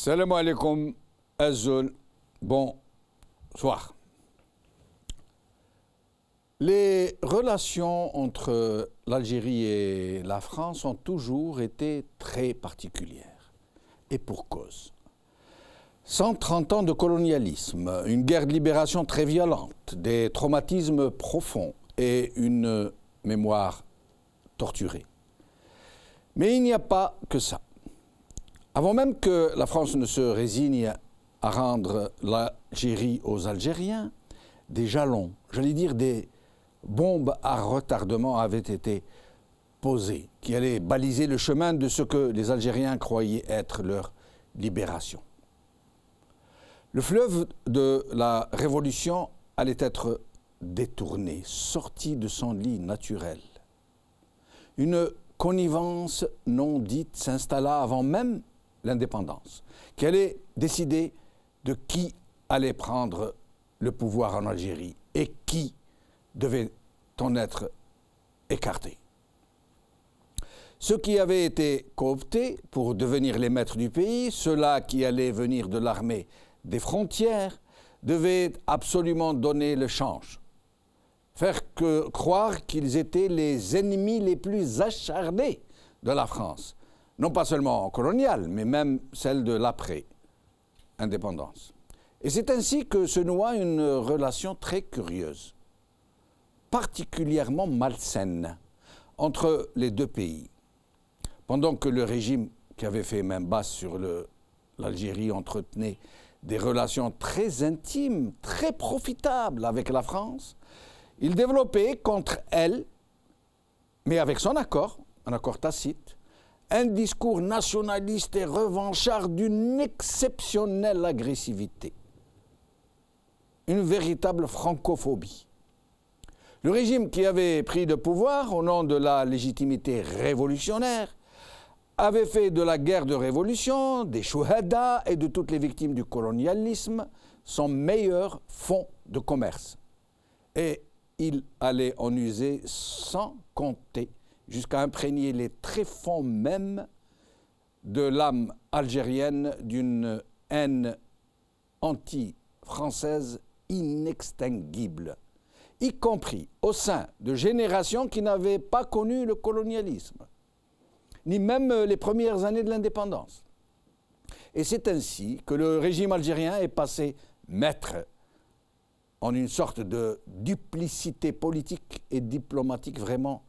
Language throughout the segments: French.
Salam alaikum, Azul, bonsoir. Les relations entre l'Algérie et la France ont toujours été très particulières. Et pour cause. 130 ans de colonialisme, une guerre de libération très violente, des traumatismes profonds et une mémoire torturée. Mais il n'y a pas que ça. Avant même que la France ne se résigne à rendre l'Algérie aux Algériens, des jalons, j'allais dire des bombes à retardement avaient été posées, qui allaient baliser le chemin de ce que les Algériens croyaient être leur libération. Le fleuve de la Révolution allait être détourné, sorti de son lit naturel. Une connivence non dite s'installa avant même l'indépendance, qui allait décider de qui allait prendre le pouvoir en Algérie et qui devait en être écarté. Ceux qui avaient été cooptés pour devenir les maîtres du pays, ceux-là qui allaient venir de l'armée des frontières, devaient absolument donner le change, faire croire qu'ils étaient les ennemis les plus acharnés de la France, non pas seulement coloniale, mais même celle de l'après-indépendance. Et c'est ainsi que se noua une relation très curieuse, particulièrement malsaine, entre les deux pays. Pendant que le régime qui avait fait main basse sur l'Algérie entretenait des relations très intimes, très profitables avec la France, il développait contre elle, mais avec son accord, un accord tacite, un discours nationaliste et revanchard d'une exceptionnelle agressivité. Une véritable francophobie. Le régime qui avait pris le pouvoir au nom de la légitimité révolutionnaire avait fait de la guerre de révolution, des chouhada et de toutes les victimes du colonialisme son meilleur fonds de commerce. Et il allait en user sans compter jusqu'à imprégner les tréfonds même de l'âme algérienne d'une haine anti-française inextinguible, y compris au sein de générations qui n'avaient pas connu le colonialisme, ni même les premières années de l'indépendance. Et c'est ainsi que le régime algérien est passé maître en une sorte de duplicité politique et diplomatique vraiment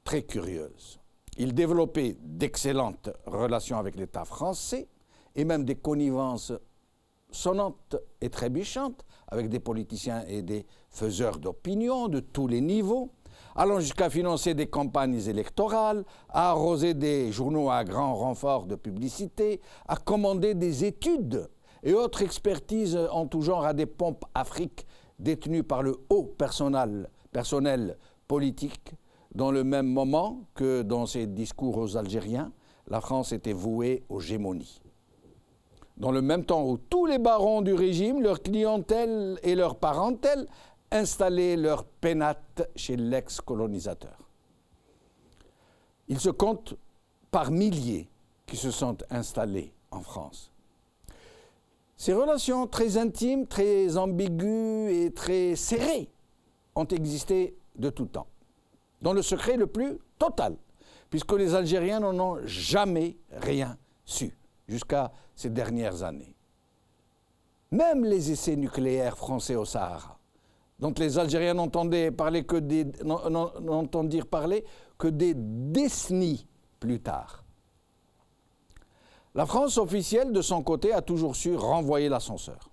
très curieuse. Il développait d'excellentes relations avec l'État français et même des connivences sonnantes et trébuchantes avec des politiciens et des faiseurs d'opinion de tous les niveaux, allant jusqu'à financer des campagnes électorales, à arroser des journaux à grand renfort de publicité, à commander des études et autres expertises en tout genre à des pompes Afrique détenues par le haut personnel politique, dans le même moment que dans ses discours aux Algériens, la France était vouée aux gémonies. Dans le même temps où tous les barons du régime, leur clientèle et leur parentèle installaient leur pénate chez l'ex-colonisateur. Il se compte par milliers qui se sont installés en France. Ces relations très intimes, très ambiguës et très serrées ont existé de tout temps, dans le secret le plus total, puisque les Algériens n'en ont jamais rien su jusqu'à ces dernières années. Même les essais nucléaires français au Sahara, dont les Algériens n'entendirent parler que des décennies plus tard. La France officielle, de son côté, a toujours su renvoyer l'ascenseur.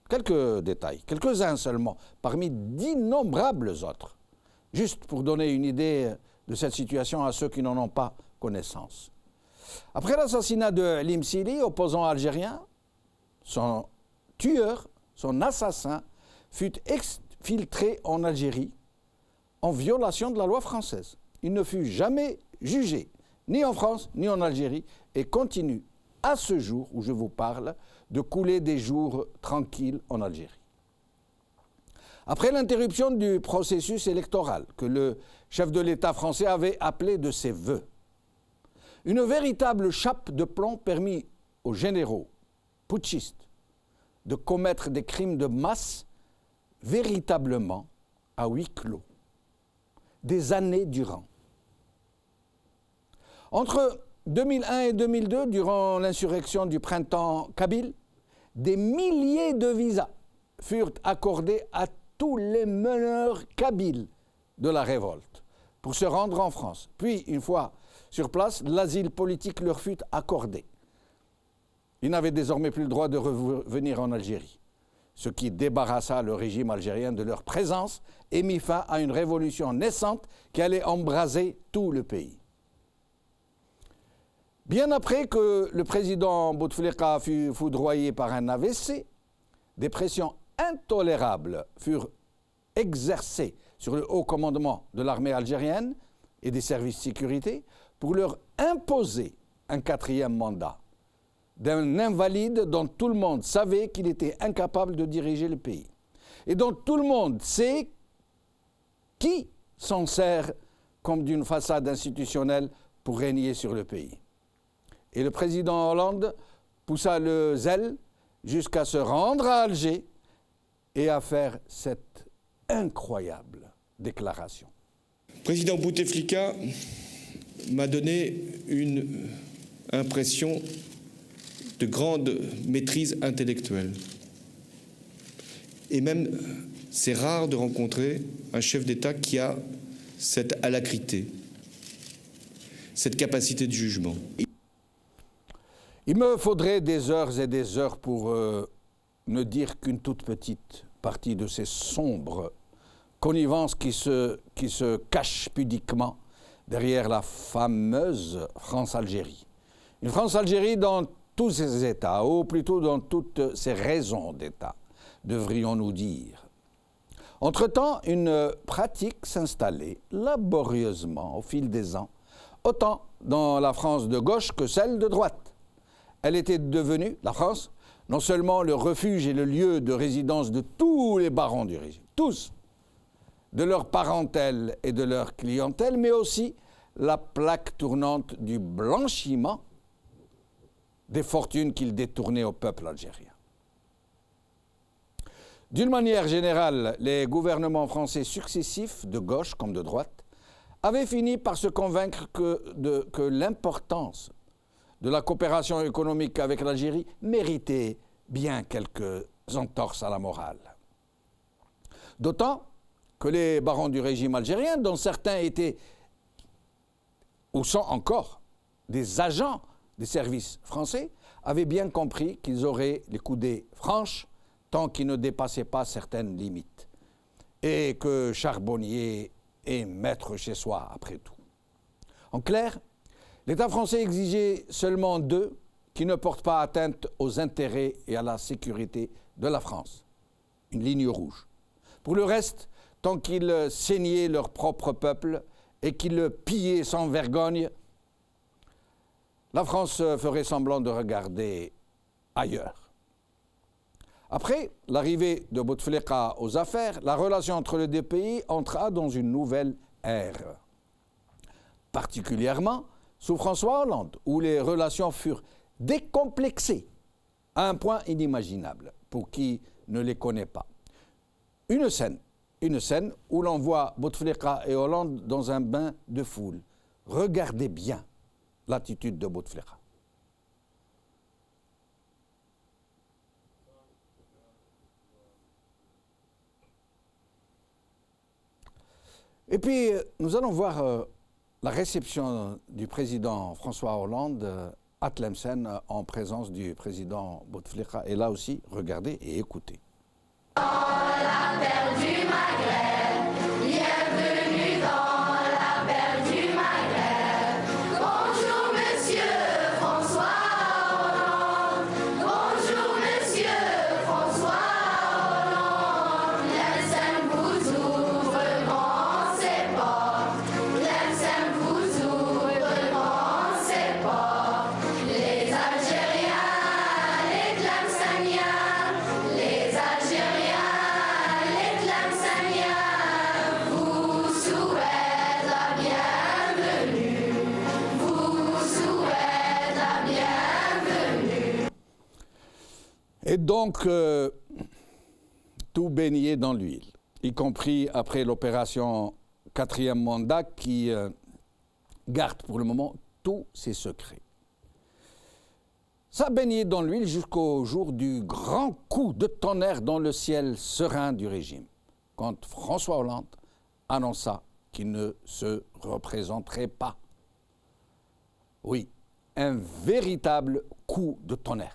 Quelques détails, quelques-uns seulement, parmi d'innombrables autres, juste pour donner une idée de cette situation à ceux qui n'en ont pas connaissance. Après l'assassinat de Lim Sili, opposant algérien, son tueur, son assassin, fut exfiltré en Algérie en violation de la loi française. Il ne fut jamais jugé, ni en France, ni en Algérie, et continue, à ce jour où je vous parle, de couler des jours tranquilles en Algérie. Après l'interruption du processus électoral que le chef de l'État français avait appelé de ses vœux, une véritable chape de plomb permit aux généraux putschistes de commettre des crimes de masse véritablement à huis clos, des années durant. Entre 2001 et 2002, durant l'insurrection du printemps kabyle, des milliers de visas furent accordés à tous les meneurs kabyles de la révolte pour se rendre en France. Puis, une fois sur place, l'asile politique leur fut accordé. Ils n'avaient désormais plus le droit de revenir en Algérie, ce qui débarrassa le régime algérien de leur présence et mit fin à une révolution naissante qui allait embraser tout le pays. Bien après que le président Bouteflika fut foudroyé par un AVC, des pressions intolérables furent exercées sur le haut commandement de l'armée algérienne et des services de sécurité pour leur imposer un 4e mandat d'un invalide dont tout le monde savait qu'il était incapable de diriger le pays et dont tout le monde sait qui s'en sert comme d'une façade institutionnelle pour régner sur le pays. Et le président Hollande poussa le zèle jusqu'à se rendre à Alger et à faire cette incroyable déclaration. Le président Bouteflika m'a donné une impression de grande maîtrise intellectuelle. Et même, c'est rare de rencontrer un chef d'État qui a cette alacrité, cette capacité de jugement. Il me faudrait des heures et des heures pour ne dire qu'une toute petite partie de ces sombres connivences qui se cachent pudiquement derrière la fameuse France-Algérie. Une France-Algérie dans tous ses états, ou plutôt dans toutes ses raisons d'État, devrions-nous dire. Entre-temps, une pratique s'installait laborieusement au fil des ans, autant dans la France de gauche que celle de droite. Elle était devenue, la France, non seulement le refuge et le lieu de résidence de tous les barons du régime, tous, de leur parentèle et de leur clientèle, mais aussi la plaque tournante du blanchiment des fortunes qu'ils détournaient au peuple algérien. D'une manière générale, les gouvernements français successifs, de gauche comme de droite, avaient fini par se convaincre que l'importance de la coopération économique avec l'Algérie méritait bien quelques entorses à la morale. D'autant que les barons du régime algérien, dont certains étaient ou sont encore des agents des services français, avaient bien compris qu'ils auraient les coudées franches tant qu'ils ne dépassaient pas certaines limites, et que charbonnier est maître chez soi après tout. En clair, l'État français exigeait seulement d'eux qui ne portent pas atteinte aux intérêts et à la sécurité de la France. Une ligne rouge. Pour le reste, tant qu'ils saignaient leur propre peuple et qu'ils le pillaient sans vergogne, la France ferait semblant de regarder ailleurs. Après l'arrivée de Bouteflika aux affaires, la relation entre les deux pays entra dans une nouvelle ère. Particulièrement sous François Hollande, où les relations furent décomplexées à un point inimaginable pour qui ne les connaît pas. Une scène où l'on voit Bouteflika et Hollande dans un bain de foule. Regardez bien l'attitude de Bouteflika. Et puis, nous allons voir la réception du président François Hollande à Tlemcen en présence du président Bouteflika. Et là aussi, regardez et écoutez. Dans la perle du Maghreb, bienvenue dans la perle du Maghreb. Bonjour monsieur François Hollande, bonjour monsieur François Hollande. Tlemcen vous ouvre grand ses portes, Tlemcen vous ouvre grand ses portes. Les Algériens, les Tlemceniens, les Algériens, les Tlemceniens. Et donc, tout baigné dans l'huile, y compris après l'opération 4e mandat qui garde pour le moment tous ses secrets. Ça baignait dans l'huile jusqu'au jour du grand coup de tonnerre dans le ciel serein du régime, quand François Hollande annonça qu'il ne se représenterait pas. Oui, un véritable coup de tonnerre.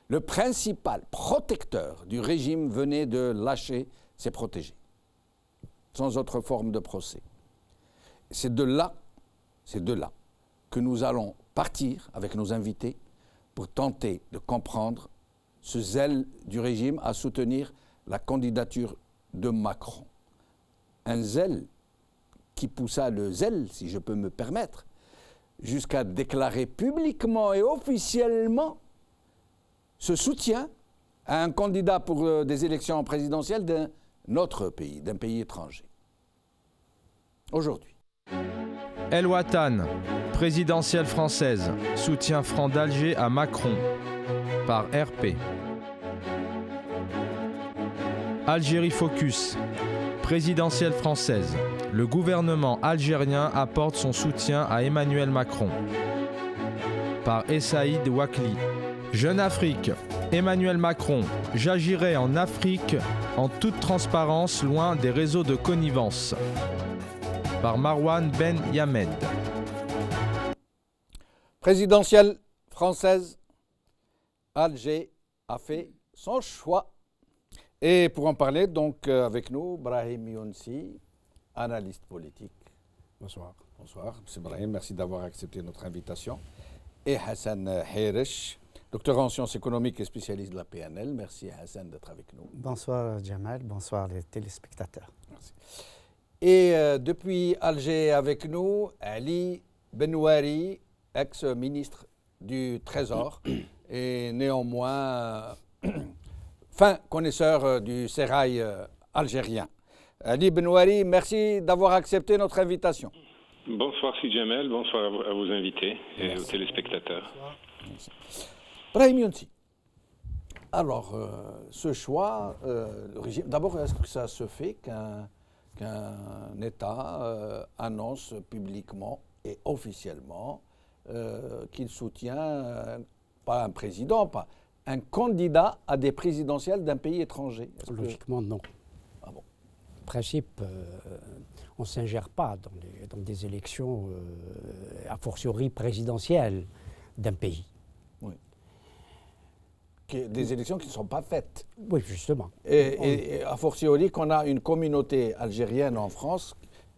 Le principal protecteur du régime venait de lâcher ses protégés, sans autre forme de procès. C'est de là que nous allons partir avec nos invités pour tenter de comprendre ce zèle du régime à soutenir la candidature de Macron. Un zèle qui poussa le zèle, si je peux me permettre, jusqu'à déclarer publiquement et officiellement ce soutien à un candidat pour des élections présidentielles d'un autre pays, d'un pays étranger. Aujourd'hui. El Watan, présidentielle française, soutien franc d'Alger à Macron, par RP. Algérie Focus, présidentielle française. Le gouvernement algérien apporte son soutien à Emmanuel Macron, par Essaïd Ouakli. Jeune Afrique, Emmanuel Macron, j'agirai en Afrique en toute transparence, loin des réseaux de connivence, par Marwan Ben Yamed. Présidentielle française, Alger a fait son choix. Et pour en parler, donc, avec nous, Brahim Younsi, analyste politique. Bonsoir. Bonsoir, M. Brahim, merci d'avoir accepté notre invitation. Et Hassan Herish, docteur en sciences économiques et spécialiste de la PNL. Merci Hassan d'être avec nous. Bonsoir Jamal, bonsoir les téléspectateurs. Merci. Et depuis Alger avec nous, Ali Benouari, ex-ministre du Trésor et néanmoins fin connaisseur du sérail algérien. Ali Benouari, merci d'avoir accepté notre invitation. Bonsoir Sidjamel, bonsoir à vos invités et aux téléspectateurs. Brahim Younsi. Alors, ce choix, le régime, d'abord, est-ce que ça se fait qu'un État annonce publiquement et officiellement qu'il soutient pas un président, pas un candidat à des présidentielles d'un pays étranger? Logiquement, non. Ah bon. En principe, on ne s'ingère pas dans des élections, a fortiori présidentielles, d'un pays. Oui. Des élections qui ne sont pas faites. Oui, justement. Et a fortiori qu'on a une communauté algérienne en France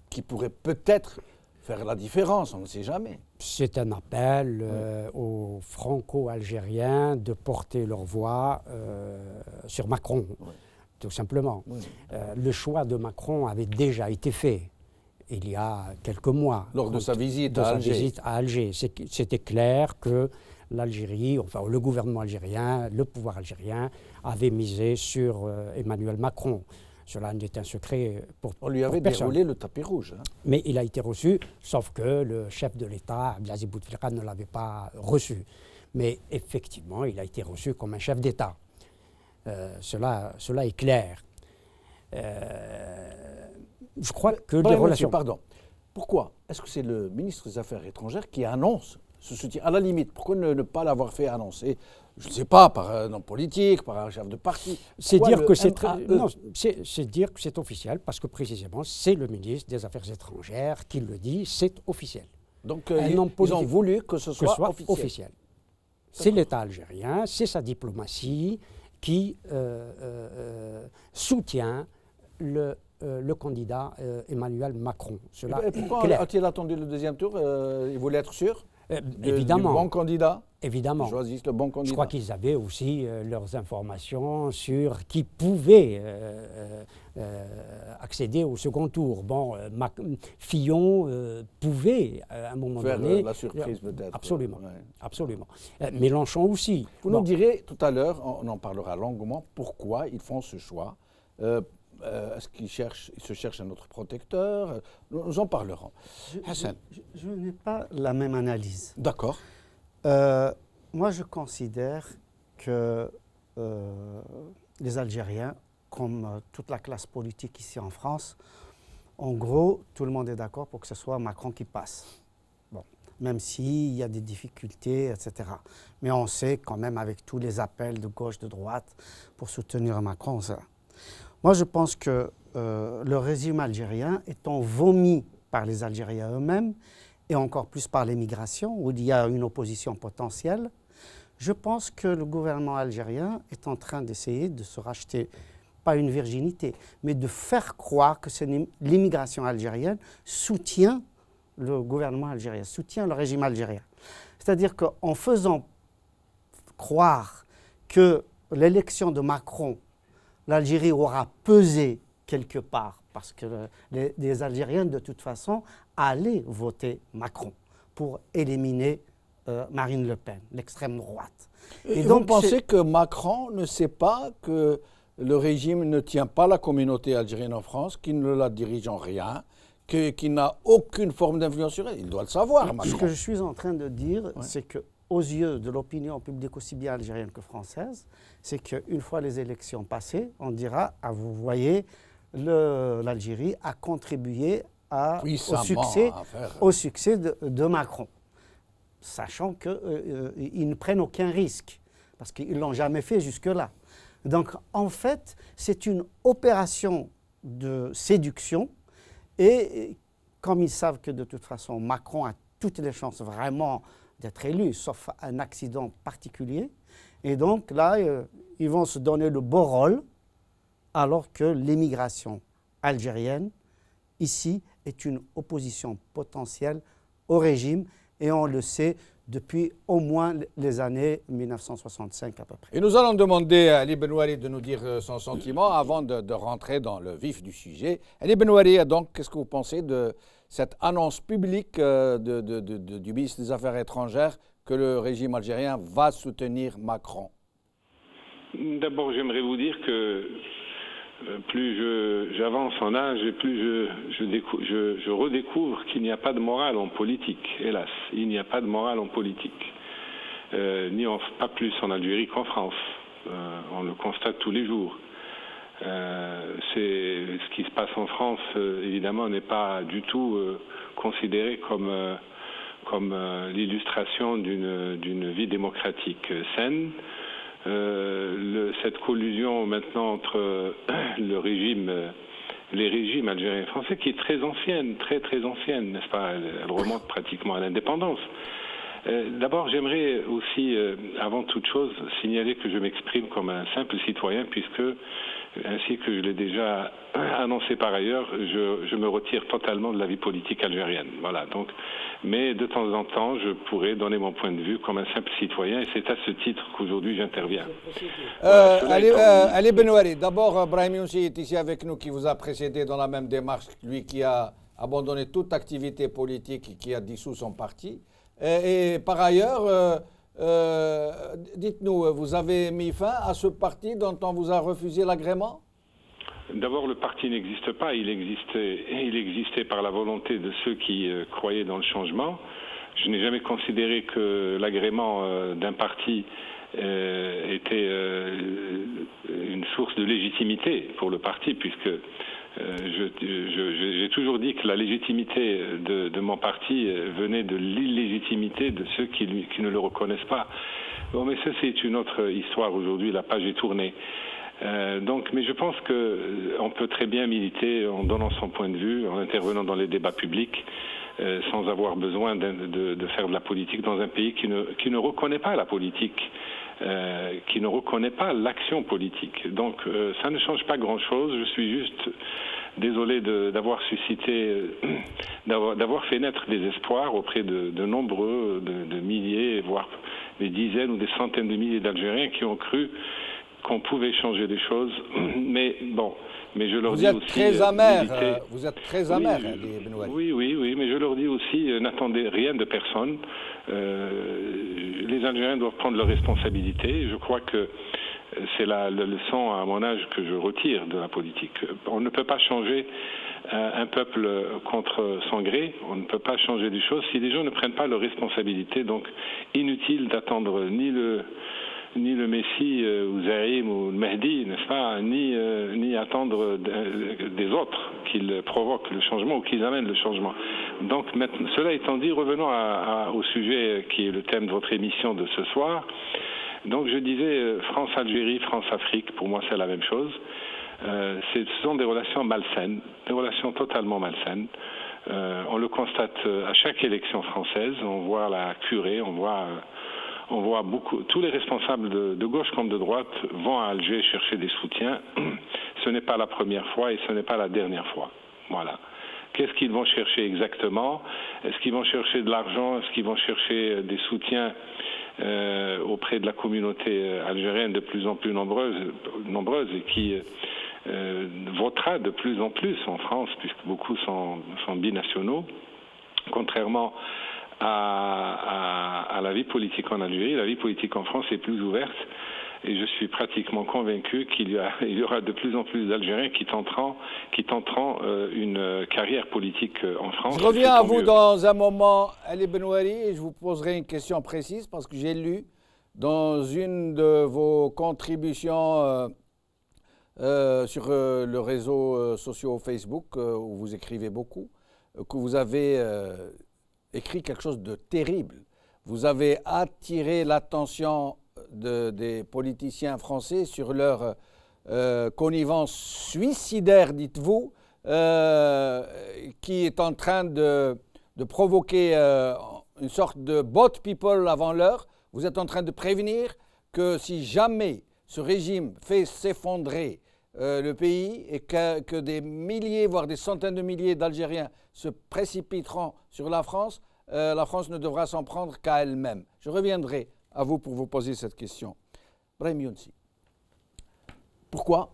qui pourrait peut-être faire la différence, on ne sait jamais. C'est un appel aux franco-algériens de porter leur voix sur Macron, tout simplement. Oui. Le choix de Macron avait déjà été fait il y a quelques mois. Lors de sa visite à Alger. C'était clair que l'Algérie, enfin le gouvernement algérien, le pouvoir algérien avait misé sur Emmanuel Macron. Cela n'était un secret pour personne. On lui avait déroulé le tapis rouge. Hein. Mais il a été reçu, sauf que le chef de l'État, Abdelaziz Bouteflika, ne l'avait pas reçu. Mais effectivement, il a été reçu comme un chef d'État. Cela est clair. Je crois que les relations... Pardon. Pourquoi est-ce que c'est le ministre des Affaires étrangères qui annonce ce soutien? À la limite, pourquoi ne pas l'avoir fait annoncer, je ne sais pas, par un homme politique, par un chef de parti? C'est dire que c'est dire que c'est officiel, parce que précisément, c'est le ministre des Affaires étrangères qui le dit, c'est officiel. Donc ils ont voulu que ce soit officiel. C'est l'État algérien, c'est sa diplomatie qui soutient le candidat Emmanuel Macron. Et pourquoi a-t-il attendu le deuxième tour? Il voulait être sûr évidemment. du bon candidat? Évidemment. Ils choisissent le bon candidat. Je crois qu'ils avaient aussi leurs informations sur qui pouvait accéder au second tour. Bon, Fillon pouvait, à un moment donné... la surprise peut-être. Absolument. Ouais. Absolument. Mélenchon aussi. Vous nous direz tout à l'heure, on en parlera longuement, pourquoi ils font ce choix. Est-ce qu'ils se cherchent un autre protecteur? Nous en parlerons. Hassan. Je n'ai pas la même analyse. D'accord. Moi, je considère que les Algériens, comme toute la classe politique ici en France, en gros, tout le monde est d'accord pour que ce soit Macron qui passe. Bon, même s'il y a des difficultés, etc. Mais on sait quand même avec tous les appels de gauche, de droite pour soutenir Macron, ça. Moi, je pense que le régime algérien étant vomi par les Algériens eux-mêmes et encore plus par l'émigration, où il y a une opposition potentielle, je pense que le gouvernement algérien est en train d'essayer de se racheter, pas une virginité, mais de faire croire que l'immigration algérienne soutient le gouvernement algérien, soutient le régime algérien. C'est-à-dire qu'en faisant croire que l'élection de Macron, l'Algérie aura pesé quelque part, parce que les Algériens, de toute façon, allaient voter Macron pour éliminer Marine Le Pen, l'extrême droite. Et donc, vous pensez que Macron ne sait pas que le régime ne tient pas la communauté algérienne en France, qu'il ne la dirige en rien, qu'il n'a aucune forme d'influence sur elle? Il doit le savoir, Macron. Ce que je suis en train de dire, c'est qu'aux yeux de l'opinion publique aussi bien algérienne que française, c'est qu'une fois les élections passées, on dira, ah, vous voyez, l'Algérie a contribué au succès de Macron, sachant qu'ils ne prennent aucun risque, parce qu'ils ne l'ont jamais fait jusque-là. Donc, en fait, c'est une opération de séduction, et comme ils savent que de toute façon, Macron a toutes les chances vraiment d'être élu, sauf un accident particulier, et donc là, ils vont se donner le beau rôle, alors que l'émigration algérienne, ici, est une opposition potentielle au régime, et on le sait depuis au moins les années 1965 à peu près. Et nous allons demander à Ali Benouari de nous dire son sentiment avant de rentrer dans le vif du sujet. Ali Benouari, donc, qu'est-ce que vous pensez de cette annonce publique du ministre des Affaires étrangères que le régime algérien va soutenir Macron? D'abord, j'aimerais vous dire que plus j'avance en âge et plus je redécouvre qu'il n'y a pas de morale en politique, hélas. Il n'y a pas de morale en politique, pas plus en Algérie qu'en France. On le constate tous les jours. Ce qui se passe en France, évidemment, n'est pas du tout considéré comme l'illustration d'une vie démocratique saine. Cette collusion maintenant entre les régimes algériens et français, qui est très ancienne, très très ancienne, n'est-ce pas? Elle remonte pratiquement à l'indépendance. D'abord, j'aimerais aussi, avant toute chose, signaler que je m'exprime comme un simple citoyen, puisque, ainsi que je l'ai déjà annoncé par ailleurs, je me retire totalement de la vie politique algérienne. Voilà, donc, mais de temps en temps, je pourrais donner mon point de vue comme un simple citoyen, et c'est à ce titre qu'aujourd'hui j'interviens. Ali Benouari, d'abord, Brahim Younsi est ici avec nous, qui vous a précédé dans la même démarche, lui qui a abandonné toute activité politique et qui a dissous son parti. Et par ailleurs, dites-nous, vous avez mis fin à ce parti dont on vous a refusé l'agrément? D'abord, le parti n'existe pas. Il existait par la volonté de ceux qui croyaient dans le changement. Je n'ai jamais considéré que l'agrément d'un parti était une source de légitimité pour le parti, puisque j'ai toujours dit que la légitimité de mon parti venait de l'illégitimité de ceux qui ne le reconnaissent pas. Bon, mais ça, c'est une autre histoire aujourd'hui. La page est tournée. Mais je pense qu'on peut très bien militer en donnant son point de vue, en intervenant dans les débats publics, sans avoir besoin de faire de la politique dans un pays qui ne reconnaît pas la politique, qui ne reconnaît pas l'action politique. Donc ça ne change pas grand-chose. Je suis juste désolé d'avoir suscité, d'avoir fait naître des espoirs auprès de nombreux, de milliers, voire des dizaines ou des centaines de milliers d'Algériens qui ont cru qu'on pouvait changer des choses, mais bon, mais je leur dis aussi... Vous êtes très amer, oui, mais je leur dis aussi, n'attendez rien de personne. Les Algériens doivent prendre leurs responsabilités. Je crois que c'est la leçon, à mon âge, que je retire de la politique. On ne peut pas changer un peuple contre son gré, on ne peut pas changer des choses si les gens ne prennent pas leurs responsabilités. Donc, inutile d'attendre ni ni le Messie ou Zaïm ou le Mahdi, n'est-ce pas, ni attendre des autres qu'ils provoquent le changement ou qu'ils amènent le changement. Donc, maintenant, cela étant dit, revenons au sujet qui est le thème de votre émission de ce soir. Donc, je disais France-Algérie, France-Afrique, pour moi c'est la même chose. Ce sont des relations malsaines, des relations totalement malsaines. On le constate à chaque élection française. On voit la curée, on voit beaucoup. Tous les responsables de gauche comme de droite vont à Alger chercher des soutiens. Ce n'est pas la première fois et ce n'est pas la dernière fois. Voilà. Qu'est-ce qu'ils vont chercher exactement? Est-ce qu'ils vont chercher de l'argent? Est-ce qu'ils vont chercher des soutiens auprès de la communauté algérienne de plus en plus nombreuse et qui votera de plus en plus en France, puisque beaucoup sont binationaux, contrairement à la vie politique en Algérie. La vie politique en France est plus ouverte et je suis pratiquement convaincu qu'il y aura de plus en plus d'Algériens qui tenteront une carrière politique en France. Je reviens à vous dans un moment, Ali Benouari, et je vous poserai une question précise parce que j'ai lu dans une de vos contributions sur le réseau social Facebook, où vous écrivez beaucoup, que vous avez écrit quelque chose de terrible. Vous avez attiré l'attention des politiciens français sur leur connivence suicidaire, dites-vous, qui est en train de provoquer une sorte de bot people avant l'heure. Vous êtes en train de prévenir que si jamais ce régime fait s'effondrer le pays et que des milliers, voire des centaines de milliers d'Algériens se précipiteront sur la France ne devra s'en prendre qu'à elle-même. Je reviendrai à vous pour vous poser cette question. Brahim Younsi, pourquoi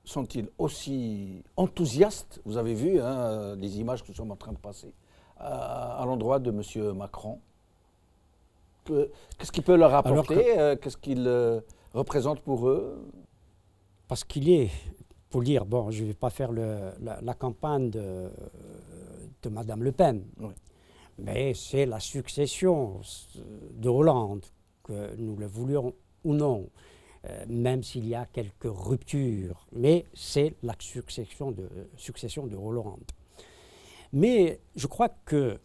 sont-ils aussi enthousiastes? Vous avez vu les images que nous sommes en train de passer à l'endroit de M. Macron. Qu'est-ce qu'il peut leur apporter? Qu'est-ce qu'il représente pour eux? Parce qu'il est, pour dire, bon, je ne vais pas faire la campagne de Mme Le Pen, oui. Mais c'est la succession de Hollande, que nous le voulions ou non, même s'il y a quelques ruptures, mais c'est la succession de Hollande. Mais je crois que...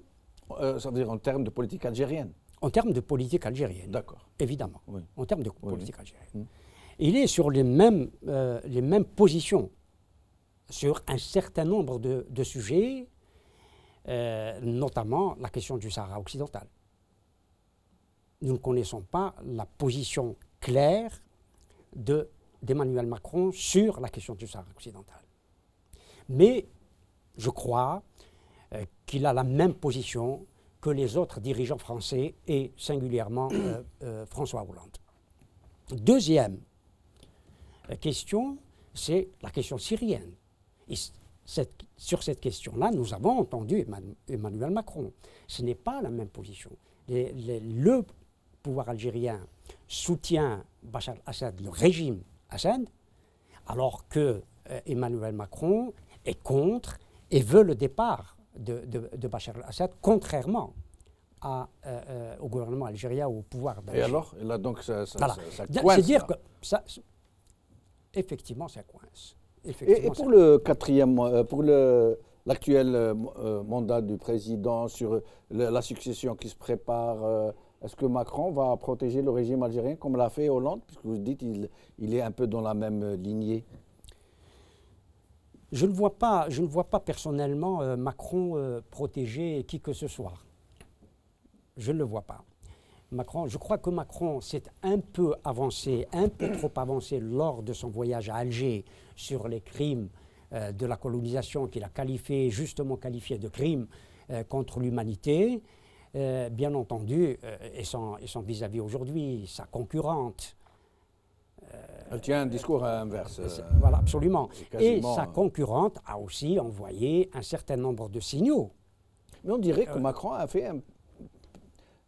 ça veut dire en termes de politique algérienne? En termes de politique algérienne. D'accord. Évidemment. Oui. En termes de politique algérienne. Oui. Il est sur les mêmes positions sur un certain nombre de sujets, notamment la question du Sahara occidental. Nous ne connaissons pas la position claire d'Emmanuel Macron sur la question du Sahara occidental. Mais je crois qu'il a la même position que les autres dirigeants français et singulièrement François Hollande. Deuxième question, c'est la question syrienne. Et sur cette question-là, nous avons entendu Emmanuel Macron. Ce n'est pas la même position. Le pouvoir algérien soutient Bachar al-Assad, le régime Assad, alors que Emmanuel Macron est contre et veut le départ de Bachar al-Assad, contrairement au gouvernement algérien, au pouvoir d'Alger. Et alors? Et là, donc, ça voilà. coince. C'est-à-dire que effectivement, ça coince. Et pour le quatrième, pour l'actuel mandat du président, sur la succession qui se prépare, est-ce que Macron va protéger le régime algérien comme l'a fait Hollande, puisque vous dites qu'il est un peu dans la même lignée? Je ne vois pas personnellement Macron protéger qui que ce soit. Je ne le vois pas. Je crois que Macron s'est un peu avancé, un peu trop avancé lors de son voyage à Alger sur les crimes de la colonisation qu'il a justement qualifié de crimes contre l'humanité. Bien entendu, et son vis-à-vis aujourd'hui, sa concurrente. Elle tient un discours inverse. Voilà, absolument. Et sa concurrente a aussi envoyé un certain nombre de signaux. Mais on dirait que Macron a fait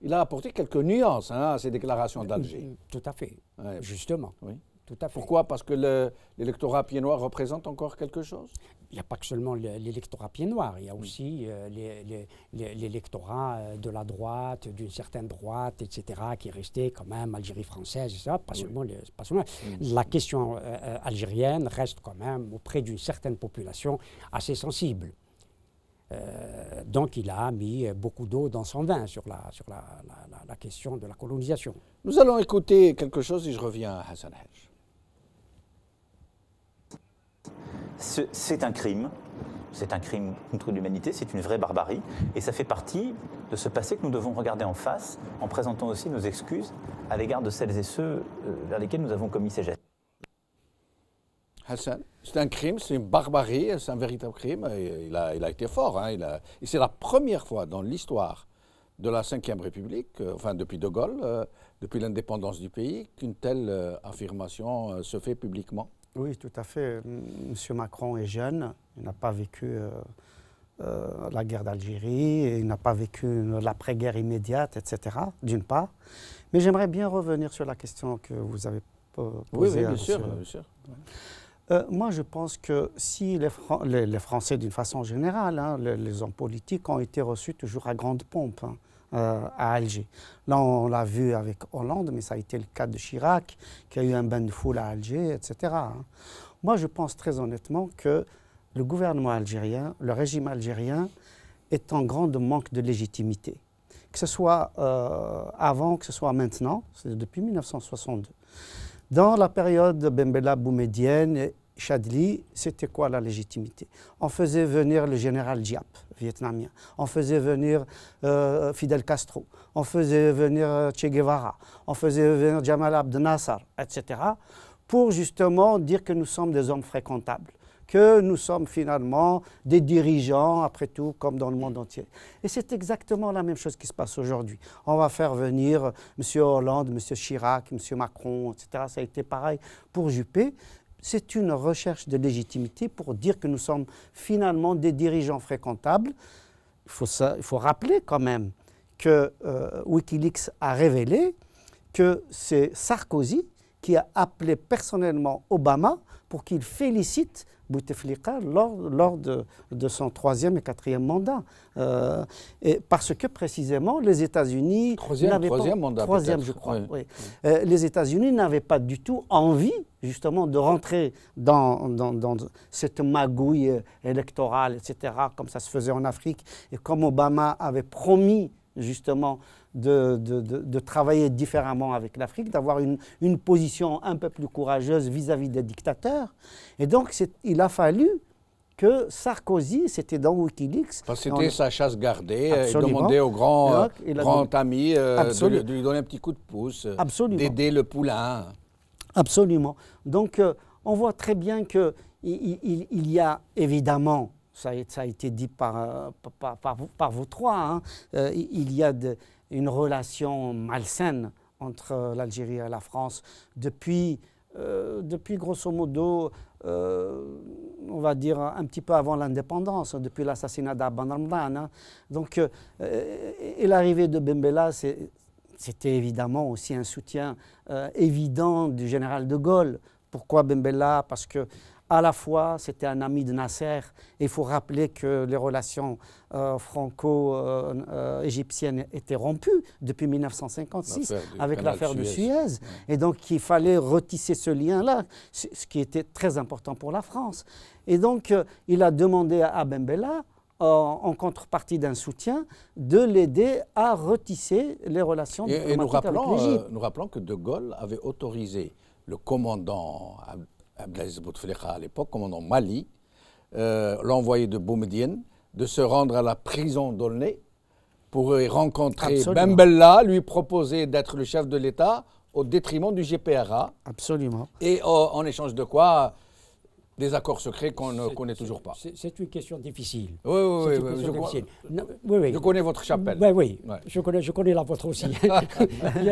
il a apporté quelques nuances à ces déclarations d'Alger. Tout à fait, ouais. Justement. Oui. Tout à fait. Pourquoi? Parce que l'électorat pied noir représente encore quelque chose? Il n'y a pas que seulement l'électorat pied noir, il y a aussi l'électorat de la droite, d'une certaine droite, etc., qui est resté quand même Algérie française, etc. Pas seulement. La question algérienne reste quand même auprès d'une certaine population assez sensible. Donc il a mis beaucoup d'eau dans son vin sur la question de la colonisation. Nous allons écouter quelque chose et je reviens à Hassan Haj. C'est un crime contre l'humanité, c'est une vraie barbarie, et ça fait partie de ce passé que nous devons regarder en face, en présentant aussi nos excuses à l'égard de celles et ceux vers lesquels nous avons commis ces gestes. Hassan, c'est un crime, c'est une barbarie, c'est un véritable crime. Il a été fort. Hein, et c'est la première fois dans l'histoire de la Ve République, enfin depuis De Gaulle, depuis l'indépendance du pays, qu'une telle affirmation se fait publiquement. Oui, tout à fait. M. Macron est jeune, il n'a pas vécu la guerre d'Algérie, il n'a pas vécu l'après-guerre immédiate, etc., d'une part. Mais j'aimerais bien revenir sur la question que vous avez posée. Oui, bien sûr. Bien sûr. Moi, je pense que si les Français, d'une façon générale, hein, les hommes politiques ont été reçus toujours à grande pompe hein, à Alger. Là, on l'a vu avec Hollande, mais ça a été le cas de Chirac, qui a eu un bain de foule à Alger, etc. Hein. Moi, je pense très honnêtement que le gouvernement algérien, le régime algérien, est en grand manque de légitimité. Que ce soit avant, que ce soit maintenant, c'est depuis 1962. Dans la période Ben Bella, Boumedienne et Chadli, c'était quoi la légitimité? On faisait venir le général Diap, vietnamien. On faisait venir Fidel Castro. On faisait venir Che Guevara. On faisait venir Jamal Abdel Nasser, etc. pour justement dire que nous sommes des hommes fréquentables, que nous sommes finalement des dirigeants, après tout, comme dans le monde entier. Et c'est exactement la même chose qui se passe aujourd'hui. On va faire venir M. Hollande, M. Chirac, M. Macron, etc. Ça a été pareil pour Juppé. C'est une recherche de légitimité pour dire que nous sommes finalement des dirigeants fréquentables. Il faut rappeler quand même que Wikileaks a révélé que c'est Sarkozy qui a appelé personnellement Obama pour qu'il félicite Bouteflika lors de son 3e et 4e mandat. Et parce que précisément les États-Unis... Troisième mandat, troisième, je crois. Oui. Les États-Unis n'avaient pas du tout envie justement de rentrer dans cette magouille électorale, etc., comme ça se faisait en Afrique. Et comme Obama avait promis justement de travailler différemment avec l'Afrique, d'avoir une position un peu plus courageuse vis-à-vis des dictateurs. Et donc, il a fallu que Sarkozy, c'était dans Wikileaks... C'était sa chasse gardée, il demandait au grand ami de lui donner un petit coup de pouce, d'aider le poulain. Absolument. Donc, on voit très bien qu'il y a évidemment, ça a été dit par vous trois, hein, il y a une relation malsaine entre l'Algérie et la France depuis grosso modo, on va dire un petit peu avant l'indépendance, depuis l'assassinat d'Abban Ramadan. Hein. Donc, et l'arrivée de Ben Bella, c'était évidemment aussi un soutien évident du général de Gaulle. Pourquoi Ben Bella? Parce que à la fois, c'était un ami de Nasser. Il faut rappeler que les relations franco-égyptiennes étaient rompues depuis 1956 avec l'affaire de Suez. Ouais. Et donc, il fallait retisser ce lien-là, ce qui était très important pour la France. Et donc, il a demandé à Ben Bella, en contrepartie d'un soutien, de l'aider à retisser les relations diplomatiques avec l'Égypte. Nous rappelons que De Gaulle avait autorisé le commandant Abdelaziz Bouteflika à l'époque, commandant Mali, l'envoyé de Boumedienne, de se rendre à la prison d'Aulnay pour y rencontrer Ben Bella, lui proposer d'être le chef de l'État au détriment du GPRA. Absolument. Et en échange de quoi, des accords secrets qu'on ne connaît toujours pas. C'est une question difficile. Oui, je connais votre chapelle. Oui, je connais la vôtre aussi.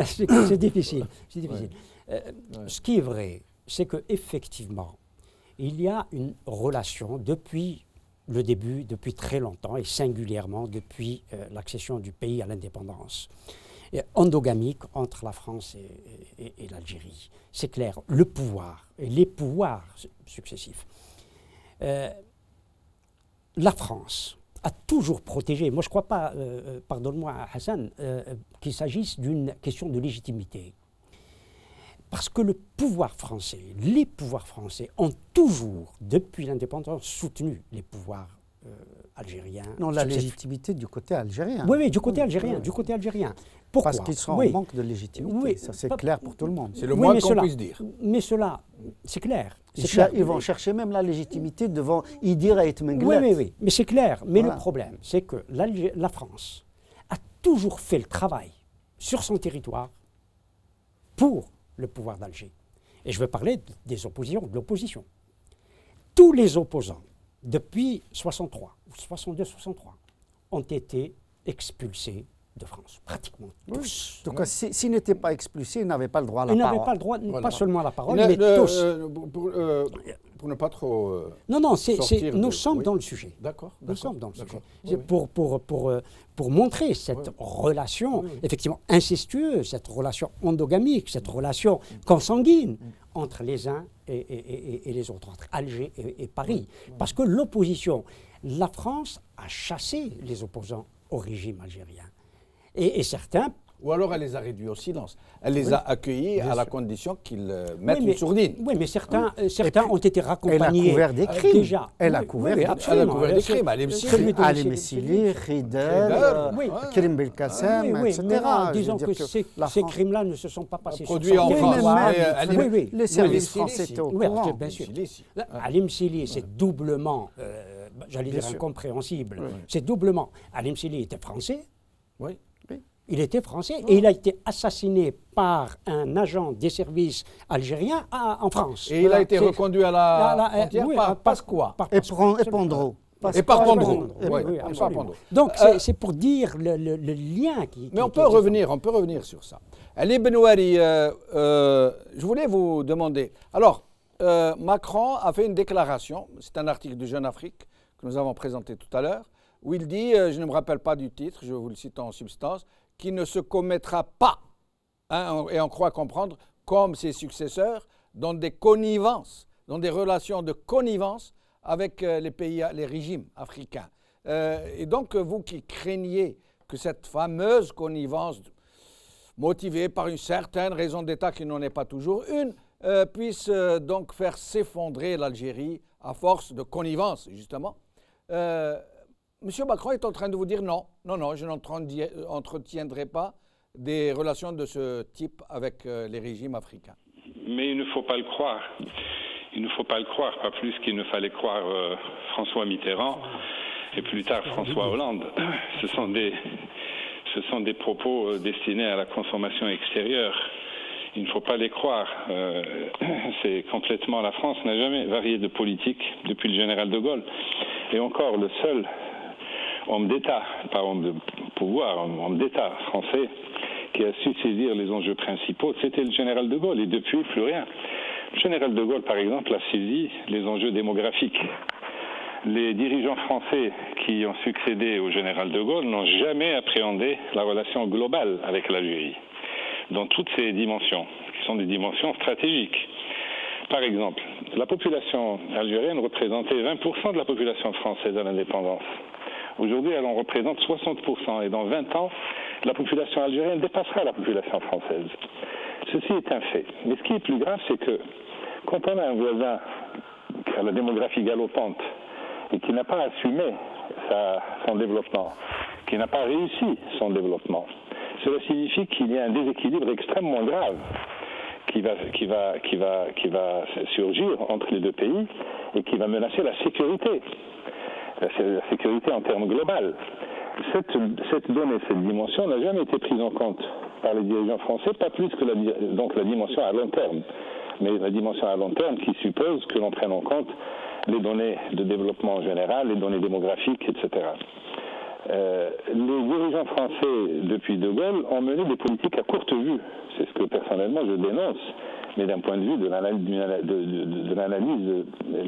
C'est difficile. Ce qui est vrai, c'est qu'effectivement, il y a une relation depuis le début, depuis très longtemps, et singulièrement depuis l'accession du pays à l'indépendance. endogamique entre la France et l'Algérie. C'est clair, le pouvoir et les pouvoirs successifs. La France a toujours protégé, moi je ne crois pas, pardonne-moi Hassan, qu'il s'agisse d'une question de légitimité. Parce que le pouvoir français, les pouvoirs français ont toujours, depuis l'indépendance, soutenu les pouvoirs algériens. Non, la légitimité du côté algérien. Oui, du côté algérien, du côté algérien. Pourquoi? Parce qu'ils sont en manque de légitimité, ça c'est clair pour tout le monde. C'est le moins qu'on puisse dire. Mais cela, c'est clair. Ils vont chercher même la légitimité devant Idir et Menglet. Oui, mais c'est clair. Mais le problème, c'est que la France a toujours fait le travail sur son territoire pour le pouvoir d'Alger. Et je veux parler des oppositions, de l'opposition. Tous les opposants, depuis 63, 62-63, ont été expulsés de France, pratiquement tous. Donc s'ils n'étaient pas expulsés, ils n'avaient pas le droit à la parole. Ils parole. n'avaient pas le droit, pas seulement à la parole, mais tous. Pour ne pas trop... non, nous sommes dans le sujet. D'accord. Nous sommes dans le sujet. Oui. Pour montrer cette relation, effectivement, incestueuse, cette relation endogamique, cette relation consanguine entre les uns et les autres, entre Alger et Paris. Parce que l'opposition, la France a chassé les opposants au régime algérien. Et certains... Ou alors elle les a réduits au silence. Elle les a accueillis à la condition qu'ils mettent une sourdine. Oui, mais certains ont été raccompagnés. Elle a couvert des crimes. Déjà. Elle a couvert des crimes. Ali Messili, Khidr, Karim Belkacem, etc. Disons que ces crimes-là ne se sont pas passés produits en France. Les services français étaient au courant. Bien sûr. Ali Messili, c'est doublement, j'allais dire incompréhensible, c'est doublement. Ali Messili était français. Oui. Il était français et il a été assassiné par un agent des services algériens en France. Et il a été reconduit à la frontière par Pasqua. Et Pondro. Et par Pondro. Oui, absolument. Donc c'est pour dire le lien qui... Mais on peut revenir sur ça. Ali Benouari, je voulais vous demander... Alors, Macron a fait une déclaration, c'est un article du Jeune Afrique que nous avons présenté tout à l'heure, où il dit, je ne me rappelle pas du titre, je vous le cite en substance, qui ne se commettra pas, et on croit comprendre, comme ses successeurs, dans des connivences, dans des relations de connivence avec les régimes africains. Et donc, vous qui craignez que cette fameuse connivence, motivée par une certaine raison d'État qui n'en est pas toujours une, puisse donc faire s'effondrer l'Algérie à force de connivence, justement. Monsieur Macron est en train de vous dire non, je n'entretiendrai pas des relations de ce type avec les régimes africains. Mais il ne faut pas le croire. Il ne faut pas le croire, pas plus qu'il ne fallait croire François Mitterrand et plus tard François Hollande. Ce sont des propos destinés à la consommation extérieure. Il ne faut pas les croire. C'est complètement... La France n'a jamais varié de politique depuis le général de Gaulle. Et encore, le seul homme d'État, pas homme de pouvoir, homme d'État français, qui a su saisir les enjeux principaux, c'était le général de Gaulle. Et depuis, plus rien. Le général de Gaulle, par exemple, a saisi les enjeux démographiques. Les dirigeants français qui ont succédé au général de Gaulle n'ont jamais appréhendé la relation globale avec l'Algérie, dans toutes ses dimensions, qui sont des dimensions stratégiques. Par exemple, la population algérienne représentait 20% de la population française à l'indépendance. Aujourd'hui, elle en représente 60%. Et dans 20 ans, la population algérienne dépassera la population française. Ceci est un fait. Mais ce qui est plus grave, c'est que quand on a un voisin qui a la démographie galopante et qui n'a pas assumé son développement, qui n'a pas réussi son développement, cela signifie qu'il y a un déséquilibre extrêmement grave qui va surgir entre les deux pays et qui va menacer la sécurité en termes global. Cette donnée, cette dimension n'a jamais été prise en compte par les dirigeants français, pas plus que la dimension à long terme. Mais la dimension à long terme qui suppose que l'on prenne en compte les données de développement en général, les données démographiques, etc. Les dirigeants français, depuis De Gaulle, ont mené des politiques à courte vue. C'est ce que personnellement je dénonce, mais d'un point de vue de l'analyse,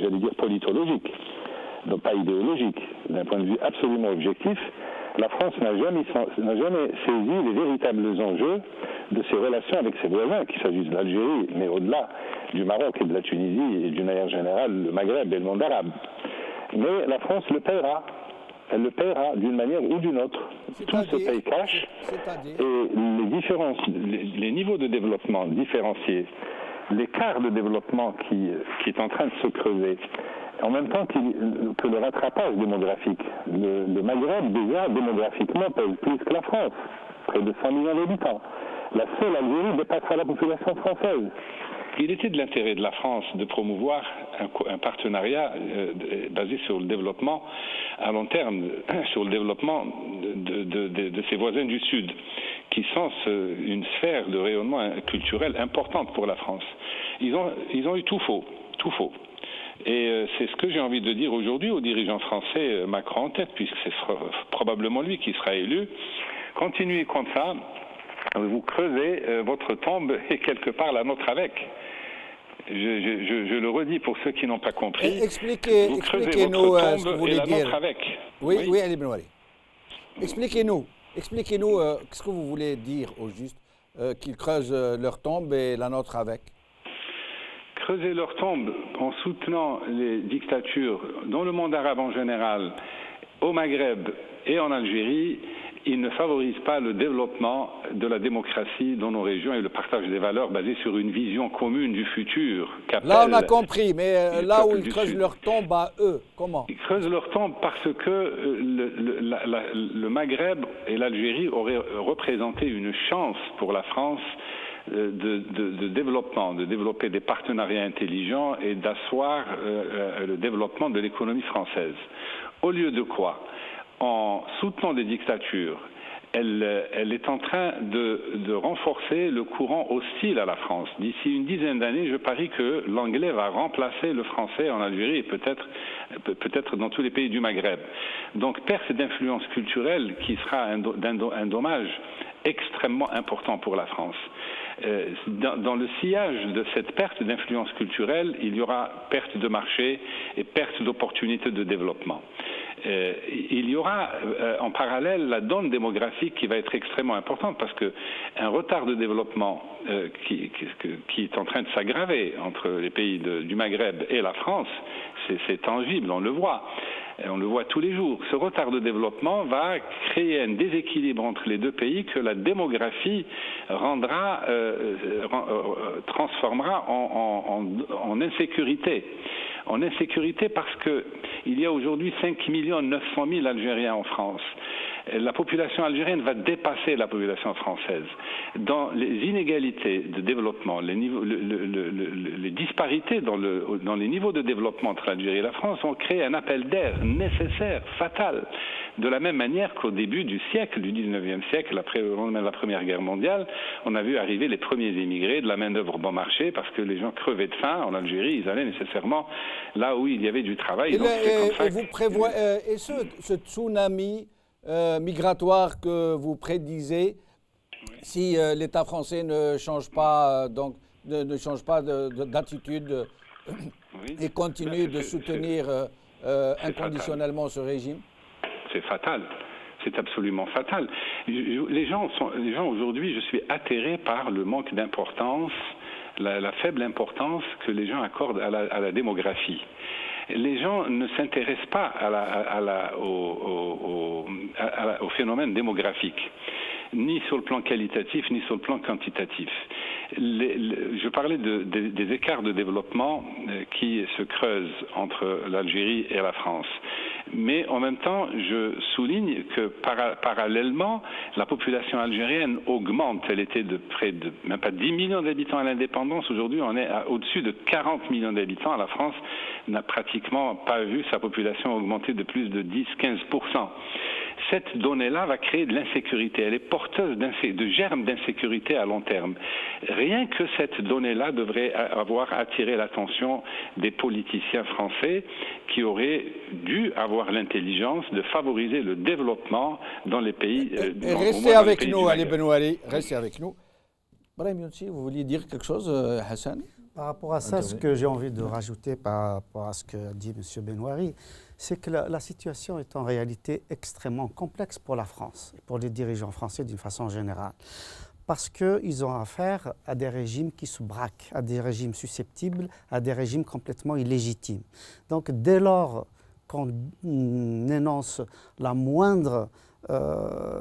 j'allais dire politologique, donc pas idéologique, d'un point de vue absolument objectif. La France n'a jamais saisi les véritables enjeux de ses relations avec ses voisins, qu'il s'agisse de l'Algérie, mais au-delà du Maroc et de la Tunisie et d'une manière générale le Maghreb et le monde arabe. Mais la France le paiera. Elle le paiera d'une manière ou d'une autre. Tout se paye cash et les différences, les niveaux de développement différenciés, l'écart de développement qui est en train de se creuser, en même temps que le rattrapage démographique. Le Maghreb, déjà, démographiquement, pèse plus que la France, près de 100 millions d'habitants. La seule Algérie dépassera la population française. Il était de l'intérêt de la France de promouvoir un partenariat basé sur le développement à long terme, sur le développement de ses voisins du Sud, qui sont une sphère de rayonnement culturel importante pour la France. Ils ont eu tout faux. Et c'est ce que j'ai envie de dire aujourd'hui aux dirigeants français, Macron en tête, puisque c'est probablement lui qui sera élu. Continuez comme ça, vous creusez votre tombe et quelque part la nôtre avec. Je le redis pour ceux qui n'ont pas compris. Expliquez-nous ce que vous voulez dire. Avec. Oui, Ali Benouari. Expliquez-nous ce que vous voulez dire au juste, qu'ils creusent leur tombe et la nôtre avec. Creuser leur tombe en soutenant les dictatures dans le monde arabe en général, au Maghreb et en Algérie, ils ne favorisent pas le développement de la démocratie dans nos régions et le partage des valeurs basées sur une vision commune du futur. Là, on a compris, mais là où ils creusent leur tombe à eux, comment? Ils creusent leur tombe parce que le Maghreb et l'Algérie auraient représenté une chance pour la France de développement, de développer des partenariats intelligents et d'asseoir le développement de l'économie française. Au lieu de quoi? En soutenant des dictatures, elle est en train de renforcer le courant hostile à la France. D'ici une dizaine d'années, je parie que l'anglais va remplacer le français en Algérie et peut-être dans tous les pays du Maghreb. Donc, perte d'influence culturelle qui sera un dommage extrêmement important pour la France. Dans le sillage de cette perte d'influence culturelle, il y aura perte de marché et perte d'opportunités de développement. Il y aura en parallèle la donne démographique qui va être extrêmement importante parce qu'un retard de développement qui est en train de s'aggraver entre les pays du Maghreb et la France, c'est tangible, on le voit. On le voit tous les jours. Ce retard de développement va créer un déséquilibre entre les deux pays que la démographie transformera en insécurité. En insécurité parce qu'il y a aujourd'hui 5 900 000 Algériens en France. La population algérienne va dépasser la population française. Dans les inégalités de développement, les disparités dans les niveaux de développement entre l'Algérie et la France ont créé un appel d'air nécessaire, fatal. De la même manière qu'au début du siècle, du 19e siècle, après la Première Guerre mondiale, on a vu arriver les premiers émigrés de la main-d'œuvre bon marché parce que les gens crevaient de faim en Algérie, ils allaient nécessairement là où il y avait du travail. Et ce tsunami migratoire que vous prédisez, si l'État français ne change pas d'attitude et continue de soutenir inconditionnellement ce régime? C'est fatal. C'est absolument fatal. Les gens aujourd'hui, je suis atterré par le manque d'importance, la faible importance que les gens accordent à la démographie. Les gens ne s'intéressent pas au phénomène démographique, ni sur le plan qualitatif, ni sur le plan quantitatif. Je parlais des écarts de développement qui se creusent entre l'Algérie et la France. Mais en même temps, je souligne que parallèlement, la population algérienne augmente. Elle était de près de même pas 10 millions d'habitants à l'indépendance. Aujourd'hui, on est au-dessus de 40 millions d'habitants. La France n'a pratiquement pas vu sa population augmenter de plus de 10-15%. Cette donnée-là va créer de l'insécurité. Elle est porteuse de germes d'insécurité à long terme. Rien que cette donnée-là devrait avoir attiré l'attention des politiciens français qui auraient dû avoir l'intelligence de favoriser le développement dans les pays. Restez avec nous, Ali Benouari. Restez avec nous. Brahim Younsi, vous vouliez dire quelque chose, Hassan? Par rapport à ça, ce que j'ai envie de rajouter par rapport à ce que dit M. Benouari, c'est que la situation est en réalité extrêmement complexe pour la France, et pour les dirigeants français d'une façon générale. Parce qu'ils ont affaire à des régimes qui se braquent, à des régimes susceptibles, à des régimes complètement illégitimes. Donc dès lors qu'on énonce la moindre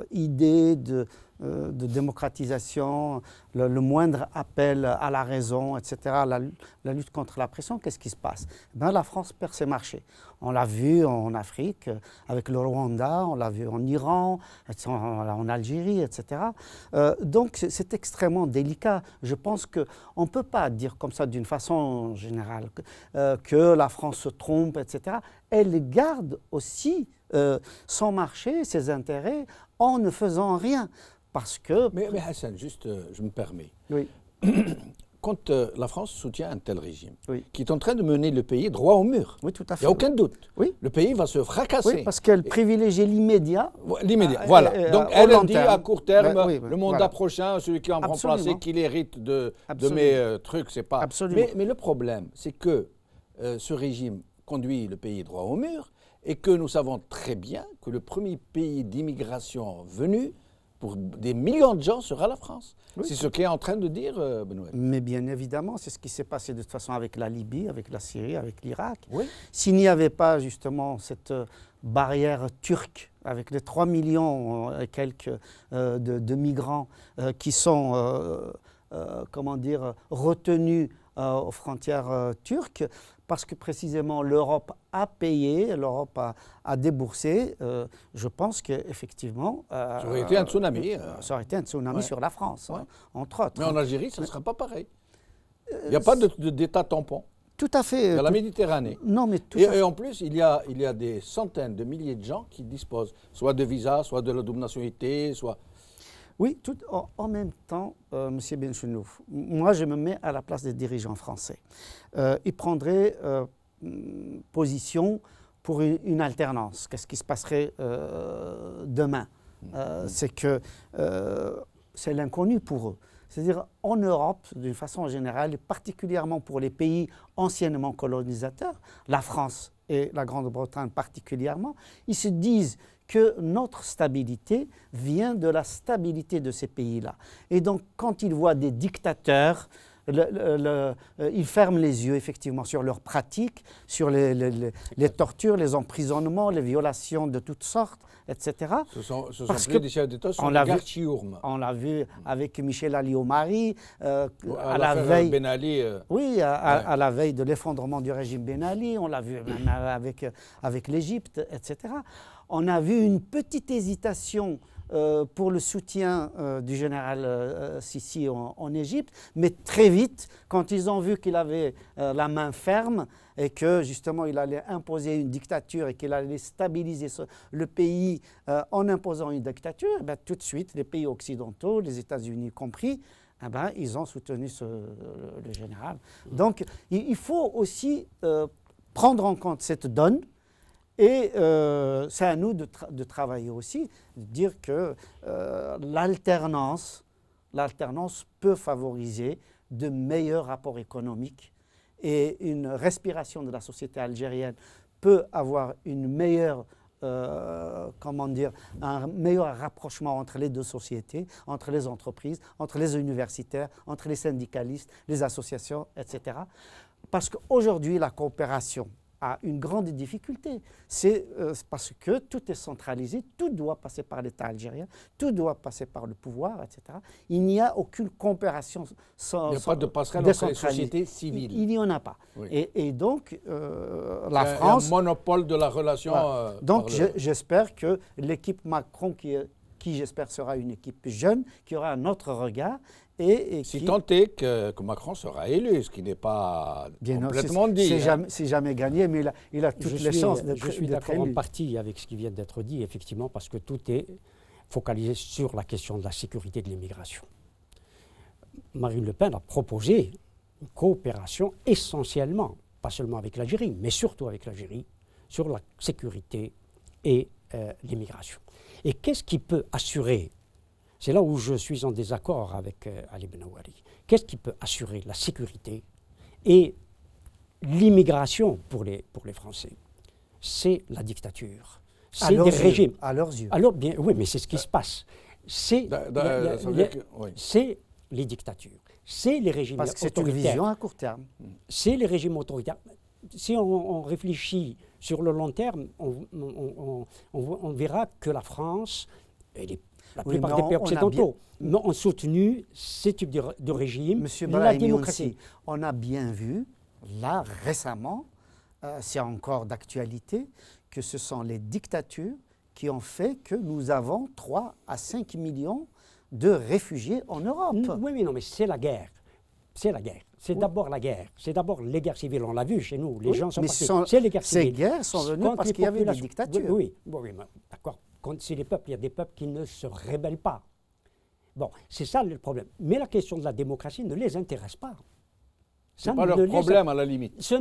idée de démocratisation, le moindre appel à la raison, etc., la lutte contre la pression, qu'est-ce qui se passe? La France perd ses marchés. On l'a vu en Afrique, avec le Rwanda, on l'a vu en Iran, en Algérie, etc. Donc c'est extrêmement délicat. Je pense qu'on ne peut pas dire comme ça d'une façon générale que la France se trompe, etc. Elle garde aussi son marché, ses intérêts, en ne faisant rien. Parce que... Mais Hassan, juste, je me permets. Oui. Quand la France soutient un tel régime, qui est en train de mener le pays droit au mur, oui, tout à fait. Il n'y a aucun doute. Oui. Le pays va se fracasser. Oui, parce qu'elle privilégie l'immédiat. L'immédiat, voilà. Donc elle dit à court terme, le mandat voilà. prochain, celui qui va me remplacer, qu'il hérite de Absolument. mes trucs, c'est pas... Absolument. Mais le problème, c'est que ce régime conduit le pays droit au mur et que nous savons très bien que le premier pays d'immigration venu pour des millions de gens sera la France. Oui. C'est ce qu'est en train de dire Benoît. Mais bien évidemment, c'est ce qui s'est passé de toute façon avec la Libye, avec la Syrie, avec l'Irak. Oui. S'il n'y avait pas justement cette barrière turque avec les 3 millions et quelques de migrants qui sont comment dire, retenus aux frontières turques, parce que précisément l'Europe a payé, l'Europe a déboursé, je pense qu'effectivement... ça aurait été un tsunami. Ça aurait été un tsunami sur la France, entre autres. Mais en Algérie, ça ne sera pas pareil. Il n'y a pas d'État tampon. Tout à fait. Il y a la Méditerranée. Non, mais et en plus, il y a des centaines de milliers de gens qui disposent soit de visa, soit de la double nationalité, soit... Oui, tout en même temps, M. Benchenouf, moi je me mets à la place des dirigeants français. Ils prendraient position pour une alternance. Qu'est-ce qui se passerait demain? C'est que c'est l'inconnu pour eux. C'est-à-dire en Europe, d'une façon générale, et particulièrement pour les pays anciennement colonisateurs, la France et la Grande-Bretagne particulièrement, ils se disent que notre stabilité vient de la stabilité de ces pays-là. Et donc, quand ils voient des dictateurs, ils ferment les yeux effectivement sur leurs pratiques, sur les tortures, les emprisonnements, les violations de toutes sortes, etc. Ce sont plus des chefs d'État, ce sont des garchiourmes. On l'a vu avec Michel Ali-Omari, à la veille Ben Ali. Oui, à la veille de l'effondrement du régime Ben Ali, on l'a vu même avec l'Égypte, etc. On a vu une petite hésitation pour le soutien du général Sissi en Égypte, mais très vite, quand ils ont vu qu'il avait la main ferme et que justement il allait imposer une dictature et qu'il allait stabiliser le pays en imposant une dictature, tout de suite les pays occidentaux, les États-Unis compris, ils ont soutenu le général. Donc il faut aussi prendre en compte cette donne. Et c'est à nous de travailler aussi, de dire que l'alternance peut favoriser de meilleurs rapports économiques et une respiration de la société algérienne peut avoir une meilleure, un meilleur rapprochement entre les deux sociétés, entre les entreprises, entre les universitaires, entre les syndicalistes, les associations, etc. Parce qu'aujourd'hui, la coopération a une grande difficulté. C'est parce que tout est centralisé, tout doit passer par l'État algérien, tout doit passer par le pouvoir, etc. Il n'y a aucune coopération sans... Il n'y a pas de passerelle entre les sociétés civiles. Il n'y en a pas. Oui. Et donc, la France... Il y a un monopole de la relation... Voilà. Donc, j'espère que l'équipe Macron, qui j'espère sera une équipe jeune, qui aura un autre regard, si tant est que Macron sera élu, ce qui n'est pas complètement dit. C'est jamais gagné, mais il a toutes les chances d'être élu. Je suis d'accord en partie avec ce qui vient d'être dit, effectivement, parce que tout est focalisé sur la question de la sécurité de l'immigration. Marine Le Pen a proposé une coopération essentiellement, pas seulement avec l'Algérie, mais surtout avec l'Algérie, sur la sécurité et l'immigration. Et qu'est-ce qui peut assurer? C'est là où je suis en désaccord avec Ali Benouari. Qu'est-ce qui peut assurer la sécurité Et l'immigration pour les Français, c'est la dictature. C'est des régimes. À leurs yeux. Alors, bien, oui, mais c'est ce qui se passe. C'est c'est les dictatures. C'est les régimes Parce que c'est une autoritaires. vision à court terme. C'est les régimes autoritaires. Si on réfléchit sur le long terme, on verra que la France et la Oui, plupart mais des pays on a occidentaux ont soutenu ces types de régimes, Monsieur la Brahimi démocratie. aussi, on a bien vu, là, récemment, c'est encore d'actualité, que ce sont les dictatures qui ont fait que nous avons 3 à 5 millions de réfugiés en Europe. Oui, mais non, mais c'est la guerre. C'est la guerre. C'est d'abord la guerre. C'est d'abord les guerres civiles. On l'a vu chez nous. Les gens sont mais partis. sont- C'est les guerres ces civiles. guerres sont venues Quand parce les qu'il y avait des populations- dictatures. Oui, mais d'accord. Quand c'est les peuples, il y a des peuples qui ne se rebellent pas. Bon, c'est ça le problème. Mais la question de la démocratie ne les intéresse pas. C'est Ça pas ne leur les- problème à la limite. Ça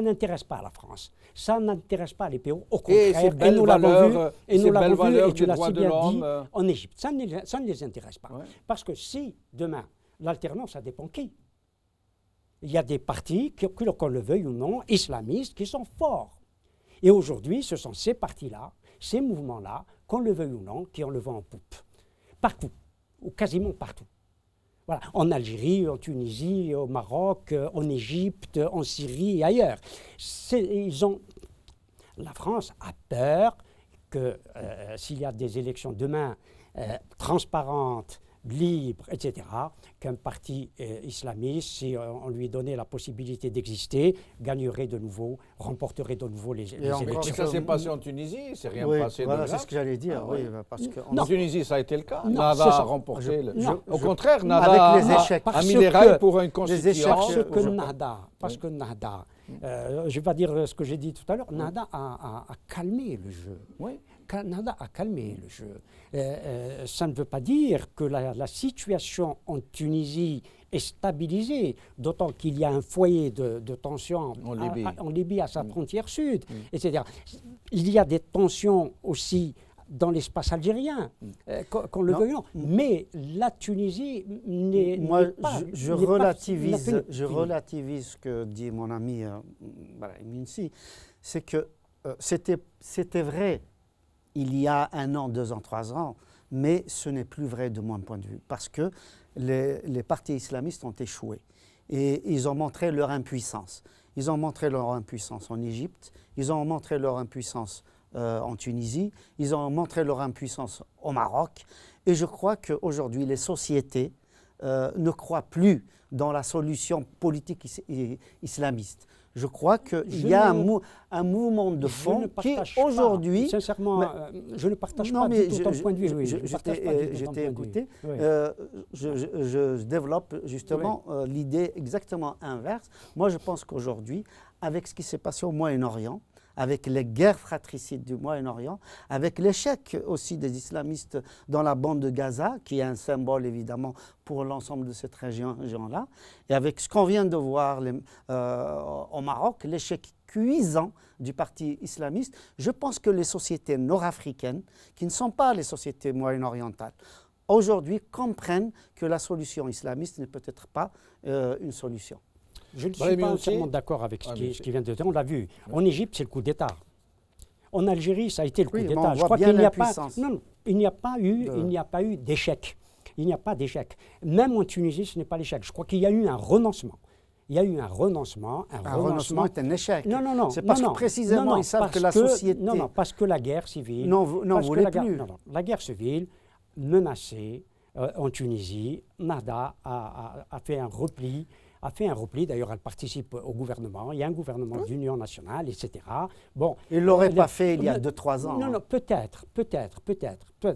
n'intéresse pas la France. Ça n'intéresse pas les pays. Au Et contraire, ces belles nous l'avons vu, valeurs, et ces nous belles l'avons vu, valeurs et tu des l'as droits si de bien l'homme, dit, en Égypte. Ça ne les intéresse pas. Ouais. Parce que si, demain, l'alternance, ça dépend qui. Il y a des partis, qu'on le veuille ou non, islamistes, qui sont forts. Et aujourd'hui, ce sont ces partis-là, ces mouvements-là, qu'on le veuille ou non, qui ont le vent en poupe. Partout, ou quasiment partout. Voilà. En Algérie, en Tunisie, au Maroc, en Égypte, en Syrie et ailleurs. La France a peur que s'il y a des élections demain transparentes, libres, etc., qu'un parti islamiste, si on lui donnait la possibilité d'exister, gagnerait de nouveau, remporterait de nouveau les encore, Mais élections. ça s'est passé en Tunisie, c'est rien Oui, passé voilà, de c'est grave. ce que j'allais dire. Ah, oui, oui. parce que En Tunisie, ça a été le cas. Non, Nada c'est a ça. remporté. Non, Au contraire, Nada Avec les échecs. a mis Parce les rails que- pour une échecs, constituante. Parce que je- Nahda, je ne vais pas dire ce que j'ai dit tout à l'heure, Nahda a calmé le jeu. Oui. Nahda a calmé le jeu. Ça ne veut pas dire que la situation en Tunisie est stabilisée, d'autant qu'il y a un foyer de tension En Libye. à sa frontière sud, etc. Il y a des tensions aussi dans l'espace algérien, qu'on le Non. veuille ou non. Mais la Tunisie n'est Moi, pas... je n'est pas- relativise, n'a pas je fini. relativise ce que dit mon ami Minsi. C'est que c'était vrai il y a 1 an, 2 ans, 3 ans, mais ce n'est plus vrai de mon point de vue, parce que les partis islamistes ont échoué et ils ont montré leur impuissance. Ils ont montré leur impuissance en Égypte, ils ont montré leur impuissance en Tunisie, ils ont montré leur impuissance au Maroc. Et je crois qu'aujourd'hui, les sociétés ne croient plus dans la solution politique islamiste. Je crois qu'il y a un mouvement de fond qui, aujourd'hui... Sincèrement, je ne partage Non, pas mais du tout ton point de vue. je t'ai écouté. Je développe justement l'idée exactement inverse. Moi, je pense qu'aujourd'hui, avec ce qui s'est passé au Moyen-Orient, avec les guerres fratricides du Moyen-Orient, avec l'échec aussi des islamistes dans la bande de Gaza, qui est un symbole évidemment pour l'ensemble de cette région-là, et avec ce qu'on vient de voir au Maroc, l'échec cuisant du parti islamiste, je pense que les sociétés nord-africaines, qui ne sont pas les sociétés moyen-orientales, aujourd'hui comprennent que la solution islamiste n'est peut-être pas une solution. Je ne suis pas entièrement d'accord avec ce qui vient de dire. On l'a vu. En Égypte, c'est le coup d'État. En Algérie, ça a été le coup d'État. Je crois qu'il n'y a pas. Non, il n'y a pas eu d'échec. Il n'y a pas d'échec. Même en Tunisie, ce n'est pas l'échec. Je crois qu'il y a eu un renoncement. Il y a eu un renoncement. Un renoncement est un échec. Non. C'est parce que précisément ils savent que la société. Non, parce que la guerre civile. Non, vous voulez plus. La guerre civile menacée en Tunisie, Nahda a fait un repli. D'ailleurs elle participe au gouvernement, il y a un gouvernement d'union nationale, etc. Bon, il ne l'aurait pas fait il y a 2-3 ans. Non, peut-être.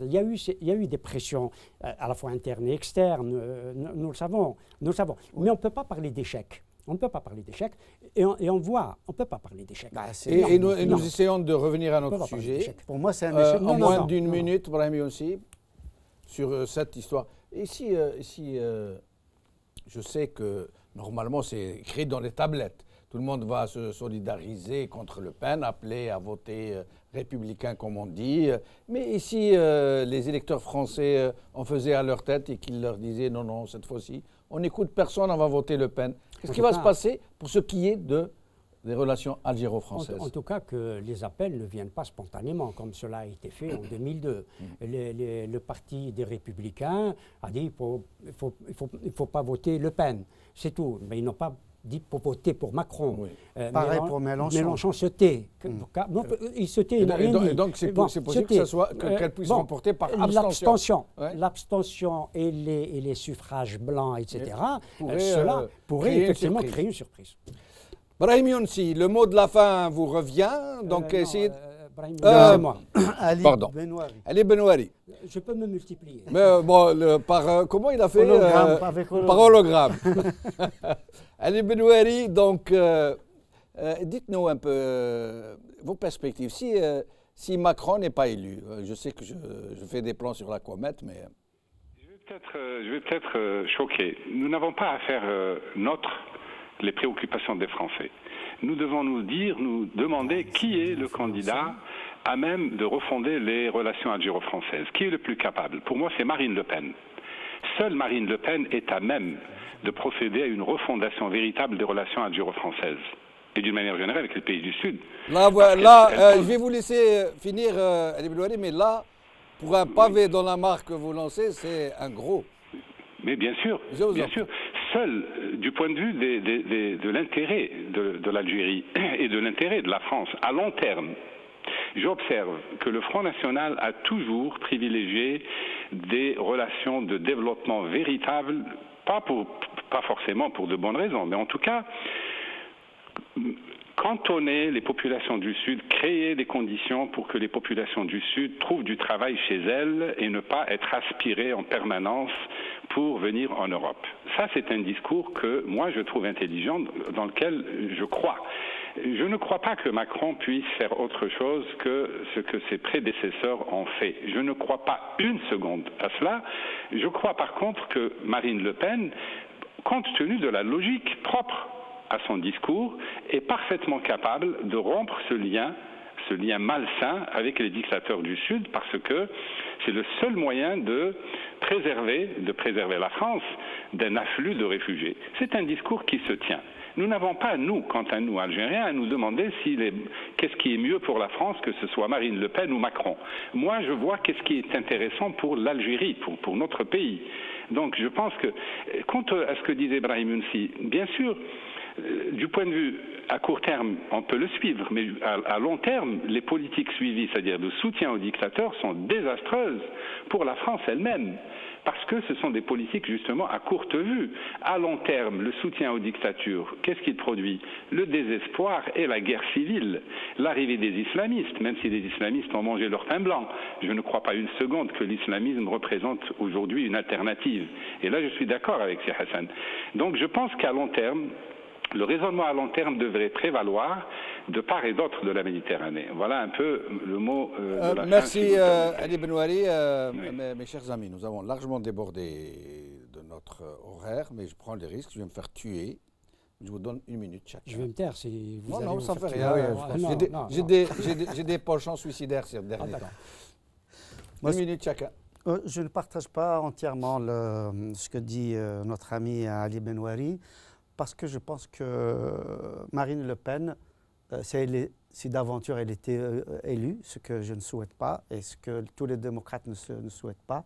Il y a eu des pressions à la fois internes et externes, nous le savons. Mais on ne peut pas parler d'échec. Et on voit, on ne peut pas parler d'échec. Et nous essayons de revenir à notre sujet. Pour moi, c'est un échec. En moins d'une minute, Brahimi aussi, sur cette histoire. Ici, je sais que normalement, c'est écrit dans les tablettes. Tout le monde va se solidariser contre Le Pen, appeler à voter républicain, comme on dit. Mais ici, les électeurs français en faisaient à leur tête et qu'ils leur disaient non, cette fois-ci, on n'écoute personne, on va voter Le Pen. Qu'est-ce qui va se passer pour ce qui est des relations algéro-françaises? En tout cas, que les appels ne viennent pas spontanément, comme cela a été fait en 2002. Le parti des Républicains a dit qu'il ne faut pas voter Le Pen, c'est tout. Mais ils n'ont pas dit pour voter pour Macron. Oui. Pareil pour Mélenchon. Mélenchon se tait. Non, il se tait, il n'a rien dit. Et donc c'est possible qu'elle puisse remporter par abstention. L'abstention et les suffrages blancs, etc., pourrait, cela pourrait créer effectivement créer une surprise. Brahim Younsi, le mot de la fin vous revient. Donc essayez... c'est moi. Ali Pardon. Benouari. Ali Benouari. Je peux me multiplier. Mais bon, comment il a fait Hologramme, avec hologramme. Par hologramme. Ali Benouari, donc, dites-nous un peu vos perspectives. Si Macron n'est pas élu, je sais que je fais des plans sur la comète, mais... Je vais peut-être choquer. Nous n'avons pas à faire les préoccupations des Français. Nous devons nous demander qui est le candidat à même de refonder les relations algéro-françaises. Qui est le plus capable? Pour moi, c'est Marine Le Pen. Seule Marine Le Pen est à même de procéder à une refondation véritable des relations algéro-françaises. Et d'une manière générale avec les pays du Sud. Là, je vais vous laisser finir, Ali Benouari, mais là, pour un pavé dans la mare que vous lancez, c'est un gros. Mais bien sûr, seul du point de vue de l'intérêt de l'Algérie et de l'intérêt de la France à long terme, j'observe que le Front National a toujours privilégié des relations de développement véritables, pas forcément pour de bonnes raisons, mais en tout cas, cantonner les populations du Sud, créer des conditions pour que les populations du Sud trouvent du travail chez elles et ne pas être aspirées en permanence pour venir en Europe. Ça, c'est un discours que moi, je trouve intelligent, dans lequel je crois. Je ne crois pas que Macron puisse faire autre chose que ce que ses prédécesseurs ont fait. Je ne crois pas une seconde à cela. Je crois par contre que Marine Le Pen, compte tenu de la logique propre à son discours, est parfaitement capable de rompre ce lien malsain avec les dictateurs du Sud, parce que c'est le seul moyen de préserver la France d'un afflux de réfugiés. C'est un discours qui se tient. Nous n'avons pas, quant à nous, Algériens, à nous demander qu'est-ce qui est mieux pour la France, que ce soit Marine Le Pen ou Macron. Moi, je vois qu'est-ce qui est intéressant pour l'Algérie, pour notre pays. Donc, je pense que, quant à ce que disait Brahim Younsi, bien sûr, du point de vue à court terme, on peut le suivre, mais à long terme, les politiques suivies, c'est-à-dire de soutien aux dictateurs, sont désastreuses pour la France elle-même, parce que ce sont des politiques justement à courte vue. À long terme, le soutien aux dictatures, qu'est-ce qu'il produit? Le désespoir et la guerre civile, l'arrivée des islamistes, même si les islamistes ont mangé leur pain blanc. Je ne crois pas une seconde que l'islamisme représente aujourd'hui une alternative. Et là, je suis d'accord avec Cheikh Hassan. Donc je pense qu'à long terme, le raisonnement à long terme devrait prévaloir de part et d'autre de la Méditerranée. Voilà un peu le mot de la merci fin. Ali Benouari. Oui. Mes chers amis, nous avons largement débordé de notre horaire, mais je prends le risque, je vais me faire tuer. Je vous donne 1 minute chacun. Je vais me taire si vous Non, ça fait tuer. rien. J'ai des penchants suicidaires ces derniers temps. Moi, 1 minute chacun. Je ne partage pas entièrement ce que dit notre ami Ali Benouari, parce que je pense que Marine Le Pen, si d'aventure elle était élue, ce que je ne souhaite pas et ce que tous les démocrates ne souhaitent pas,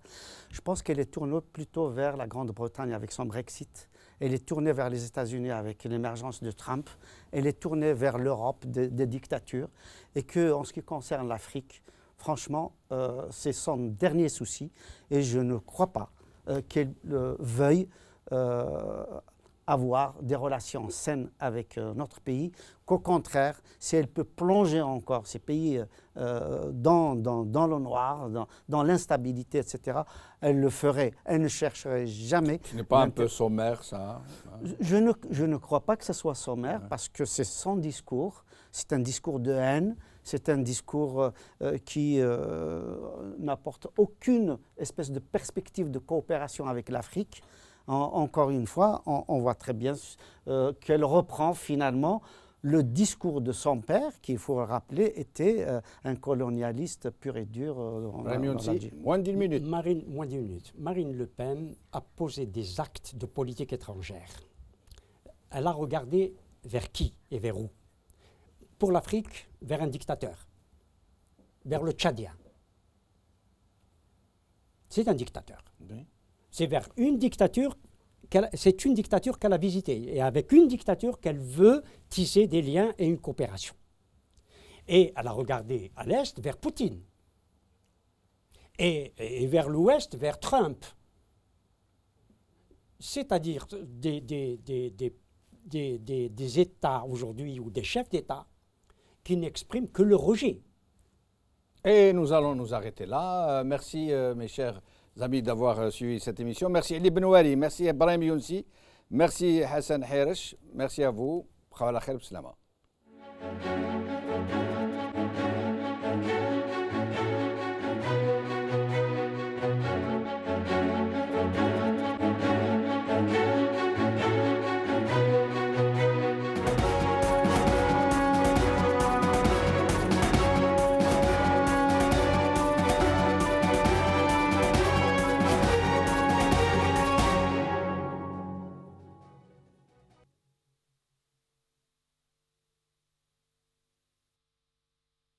je pense qu'elle est tournée plutôt vers la Grande-Bretagne avec son Brexit. Elle est tournée vers les États-Unis avec l'émergence de Trump. Elle est tournée vers l'Europe des dictatures. Et qu'en ce qui concerne l'Afrique, franchement, c'est son dernier souci. Et je ne crois pas qu'elle veuille avoir des relations saines avec notre pays, qu'au contraire, si elle peut plonger encore ces pays dans le noir, dans l'instabilité, etc., elle le ferait. Elle ne chercherait jamais... Ce n'est pas un peu sommaire, ça? Je ne crois pas que ce soit sommaire, parce que c'est son discours. C'est un discours de haine. C'est un discours qui n'apporte aucune espèce de perspective de coopération avec l'Afrique. Encore une fois, on voit très bien qu'elle reprend finalement le discours de son père, qui, il faut le rappeler, était un colonialiste pur et dur. Moins d'1 minute. Moins d'1 minute. Marine Le Pen a posé des actes de politique étrangère. elle a regardé vers qui et vers où? Pour l'Afrique, vers un dictateur, vers le Tchadien. C'est un dictateur. Oui. C'est vers une dictature c'est une dictature qu'elle a visitée et avec une dictature qu'elle veut tisser des liens et une coopération. Et elle a regardé à l'est vers Poutine et vers l'ouest vers Trump. C'est-à-dire des États aujourd'hui ou des chefs d'État qui n'expriment que le rejet. Et nous allons nous arrêter là. Merci mes chers amis d'avoir suivi cette émission. Merci Ali Benouari, merci Ibrahim Younsi, merci Hassan Hirish, merci à vous. Khawa la khair, bislama.